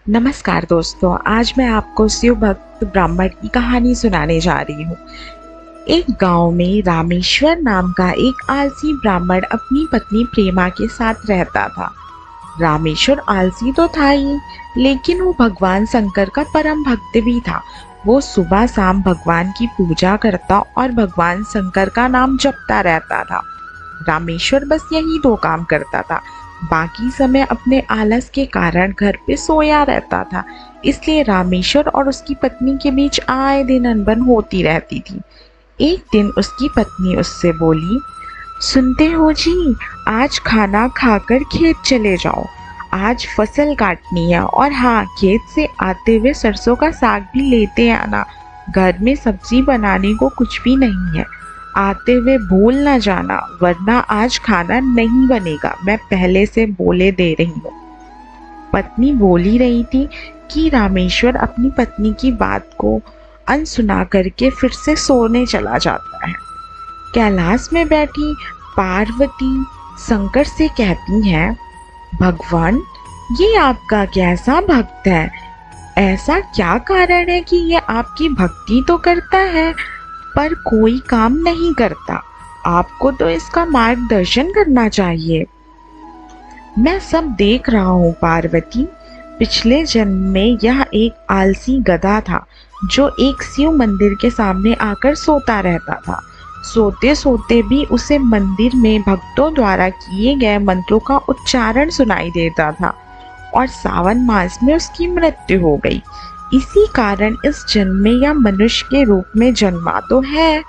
नमस्कार दोस्तों, आज मैं आपको शिव भक्त ब्राह्मण की कहानी सुनाने जा रही हूँ। एक गांव में रामेश्वर नाम का एक आलसी ब्राह्मण अपनी पत्नी प्रेमा के साथ रहता था। रामेश्वर आलसी तो था ही, लेकिन वो भगवान शंकर का परम भक्त भी था। वो सुबह शाम भगवान की पूजा करता और भगवान शंकर का नाम जपता रहता था। रामेश्वर बस यही दो काम करता था। बाकी समय अपने आलस के कारण घर पे सोया रहता था। इसलिए रामेश्वर और उसकी पत्नी के बीच आए दिन अनबन होती रहती थी। एक दिन उसकी पत्नी उससे बोली, सुनते हो जी, आज खाना खाकर खेत चले जाओ। आज फसल काटनी है, और हाँ, खेत से आते हुए सरसों का साग भी लेते आना। घर में सब्जी बनाने को कुछ भी नहीं है। आते हुए भूल ना जाना, वरना आज खाना नहीं बनेगा। मैं पहले से बोले दे रही हूँ। पत्नी बोल ही रही थी कि रामेश्वर अपनी पत्नी की बात को अनसुना करके फिर से सोने चला जाता है। कैलाश में बैठी पार्वती शंकर से कहती हैं, भगवान, ये आपका कैसा भक्त है? ऐसा क्या कारण है कि ये आपकी भक्ति तो करता है पर कोई काम नहीं करता? आपको तो इसका मार्गदर्शन करना चाहिए। मैं सब देख रहा हूँ पार्वती। पिछले जन्म में यह एक आलसी गधा था जो एक शिव मंदिर के सामने आकर सोता रहता था। सोते सोते भी उसे मंदिर में भक्तों द्वारा किए गए मंत्रों का उच्चारण सुनाई देता था और सावन मास में उसकी मृत्यु हो गई। इसी कारण इस जन्म में यह मनुष्य के रूप में जन्मा तो है,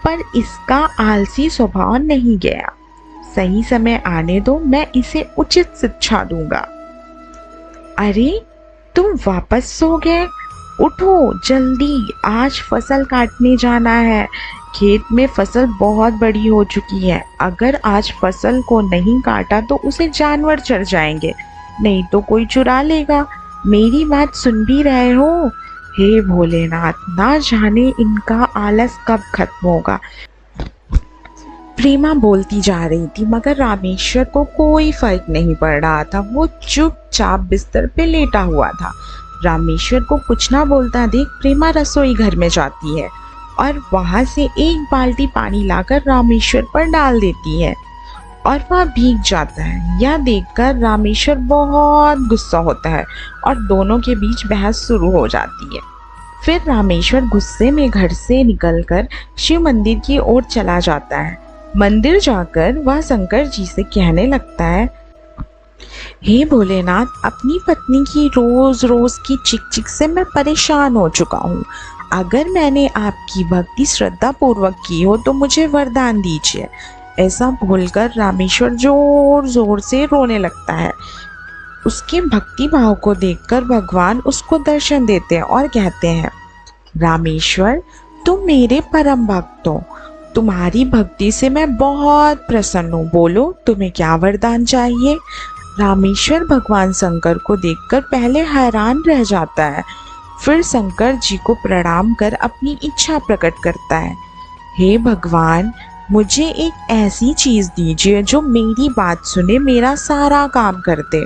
पर इसका आलसी स्वभाव नहीं गया। सही समय आने दो, मैं इसे उचित शिक्षा दूंगा। अरे, तुम वापस सो गए? उठो जल्दी, आज फसल काटने जाना है। खेत में फसल बहुत बड़ी हो चुकी है। अगर आज फसल को नहीं काटा तो उसे जानवर चर जाएंगे, नहीं तो कोई चुरा लेगा। मेरी बात सुन भी रहे हो? हे भोलेनाथ, ना जाने इनका आलस कब खत्म होगा। प्रेमा बोलती जा रही थी, मगर रामेश्वर को कोई फर्क नहीं पड़ रहा था। वो चुपचाप बिस्तर पे लेटा हुआ था। रामेश्वर को कुछ ना बोलता देख प्रेमा रसोई घर में जाती है और वहां से एक बाल्टी पानी लाकर रामेश्वर पर डाल देती है और वह भीग जाता है। यह देखकर रामेश्वर बहुत गुस्सा होता है और दोनों के बीच बहस शुरू हो जाती है। फिर रामेश्वर गुस्से में घर से निकलकर शिव मंदिर की ओर चला जाता है। मंदिर जाकर वह शंकर जी से कहने लगता है, हे भोलेनाथ, अपनी पत्नी की रोज रोज की चिक चिक से मैं परेशान हो चुका हूँ। अगर मैंने आपकी भक्ति श्रद्धा पूर्वक की हो तो मुझे वरदान दीजिए। ऐसा बोलकर रामेश्वर जोर जोर से रोने लगता है। उसके भक्ति भाव को देखकर भगवान उसको दर्शन देते हैं और कहते हैं, रामेश्वर, तुम मेरे परम भक्त हो। तुम्हारी भक्ति से मैं बहुत प्रसन्न हूँ। बोलो, तुम्हें क्या वरदान चाहिए? रामेश्वर भगवान शंकर को देखकर पहले हैरान रह जाता है, फिर शंकर जी को प्रणाम कर अपनी इच्छा प्रकट करता है। हे भगवान, मुझे एक ऐसी चीज दीजिए जो मेरी बात सुने, मेरा सारा काम कर दे।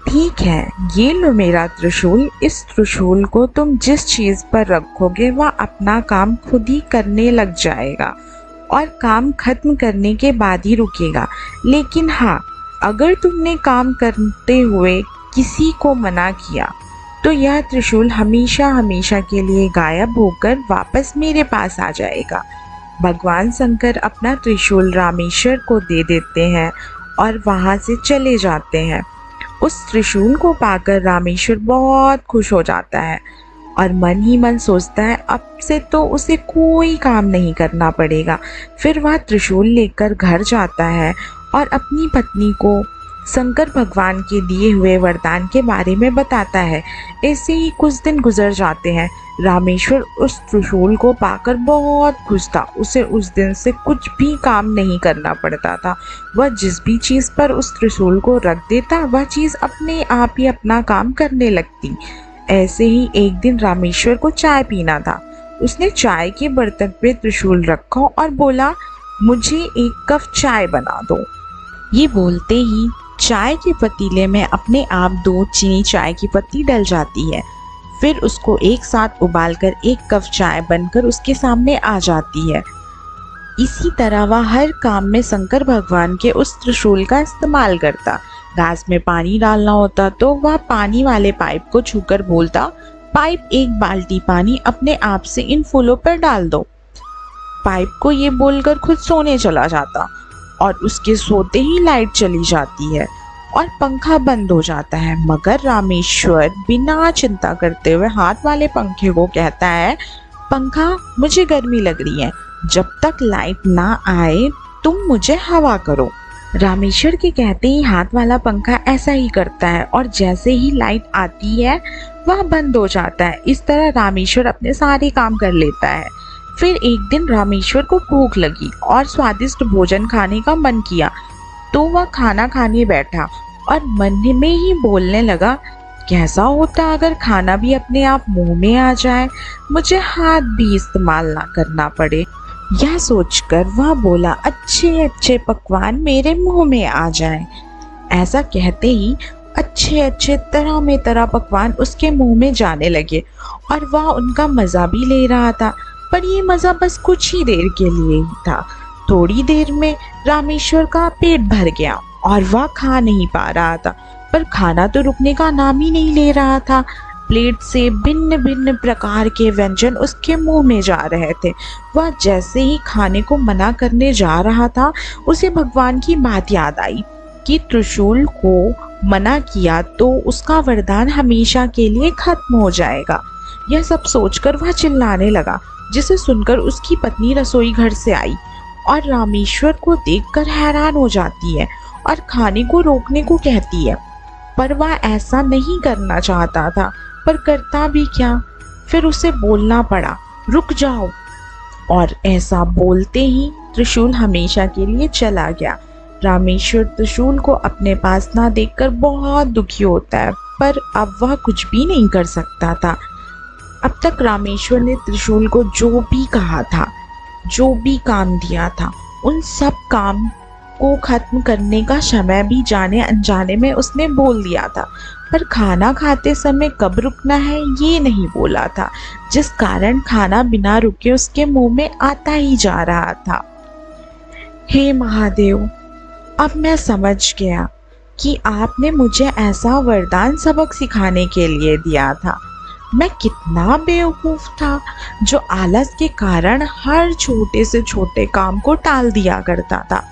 ठीक है, ये लो मेरा त्रिशूल। इस त्रिशूल को तुम जिस चीज पर रखोगे वह अपना काम खुद ही करने लग जाएगा और काम खत्म करने के बाद ही रुकेगा। लेकिन हाँ, अगर तुमने काम करते हुए किसी को मना किया तो यह त्रिशूल हमेशा हमेशा के लिए गायब होकर वापस मेरे पास आ जाएगा। भगवान शंकर अपना त्रिशूल रामेश्वर को दे देते हैं और वहां से चले जाते हैं। उस त्रिशूल को पाकर रामेश्वर बहुत खुश हो जाता है और मन ही मन सोचता है, अब से तो उसे कोई काम नहीं करना पड़ेगा। फिर वह त्रिशूल लेकर घर जाता है और अपनी पत्नी को शंकर भगवान के दिए हुए वरदान के बारे में बताता है। ऐसे ही कुछ दिन गुजर जाते हैं। रामेश्वर उस त्रिशूल को पाकर बहुत खुश था। उसे उस दिन से कुछ भी काम नहीं करना पड़ता था। वह जिस भी चीज़ पर उस त्रिशूल को रख देता, वह चीज़ अपने आप ही अपना काम करने लगती। ऐसे ही एक दिन रामेश्वर को चाय पीना था। उसने चाय के बर्तन पे त्रिशूल रखा और बोला, मुझे एक कप चाय बना दो। ये बोलते ही चाय के पतीले में अपने आप दूध, चीनी, चाय की पत्ती डल जाती है। फिर उसको एक साथ उबालकर एक कप चाय बनकर उसके सामने आ जाती है। इसी तरह वह हर काम में शंकर भगवान के उस त्रिशूल का इस्तेमाल करता। गैस में पानी डालना होता तो वह पानी वाले पाइप को छूकर बोलता, पाइप एक बाल्टी पानी अपने आप से इन फूलों पर डाल दो। पाइप को ये बोलकर खुद सोने चला जाता और उसके सोते ही लाइट चली जाती है और पंखा बंद हो जाता है। मगर रामेश्वर बिना चिंता करते हुए हाथ वाले पंखे को कहता है, पंखा मुझे गर्मी लग रही है, जब तक लाइट ना आए तुम मुझे हवा करो। रामेश्वर के कहते ही हाथ वाला पंखा ऐसा ही करता है और जैसे ही लाइट आती है वह बंद हो जाता है। इस तरह रामेश्वर अपने सारे काम कर लेता है। फिर एक दिन रामेश्वर को भूख लगी और स्वादिष्ट भोजन खाने का मन किया, तो वह खाना खाने बैठा और मन में ही बोलने लगा, कैसा होता अगर खाना भी अपने आप मुंह में आ जाए, मुझे हाथ भी इस्तेमाल ना करना पड़े। यह सोचकर वह बोला, अच्छे अच्छे पकवान मेरे मुंह में आ जाएं। ऐसा कहते ही अच्छे अच्छे तरह में तरह पकवान उसके मुंह में जाने लगे और वह उनका मज़ा भी ले रहा था। पर ये मज़ा बस कुछ ही देर के लिए ही था। थोड़ी देर में रामेश्वर का पेट भर गया और वह खा नहीं पा रहा था, पर खाना तो रुकने का नाम ही नहीं ले रहा था। प्लेट से भिन्न भिन्न प्रकार के व्यंजन उसके मुंह में जा रहे थे। वह जैसे ही खाने को मना करने जा रहा था, उसे भगवान की बात याद आई कि त्रिशूल को मना किया तो उसका वरदान हमेशा के लिए खत्म हो जाएगा। यह सब सोचकर वह चिल्लाने लगा, जिसे सुनकर उसकी पत्नी रसोई घर से आई और रामेश्वर को देखकर हैरान हो जाती है और खाने को रोकने को कहती है। पर वह ऐसा नहीं करना चाहता था, पर करता भी क्या। फिर उसे बोलना पड़ा, रुक जाओ। और ऐसा बोलते ही त्रिशूल हमेशा के लिए चला गया। रामेश्वर त्रिशूल को अपने पास ना देखकर बहुत दुखी होता है, पर अब वह कुछ भी नहीं कर सकता था। अब तक रामेश्वर ने त्रिशूल को जो भी कहा था, जो भी काम दिया था, उन सब काम को खत्म करने का समय भी जाने अनजाने में उसने बोल दिया था, पर खाना खाते समय कब रुकना है ये नहीं बोला था, जिस कारण खाना बिना रुके उसके मुंह में आता ही जा रहा था। हे महादेव, अब मैं समझ गया कि आपने मुझे ऐसा वरदान सबक सिखाने के लिए दिया था। मैं कितना बेवकूफ़ था जो आलस के कारण हर छोटे से छोटे काम को टाल दिया करता था।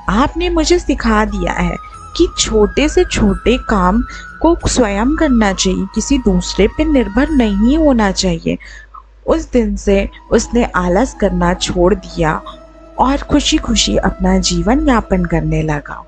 आपने मुझे सिखा दिया है कि छोटे से छोटे काम को स्वयं करना चाहिए, किसी दूसरे पर निर्भर नहीं होना चाहिए। उस दिन से उसने आलस करना छोड़ दिया और खुशी खुशी अपना जीवन यापन करने लगा।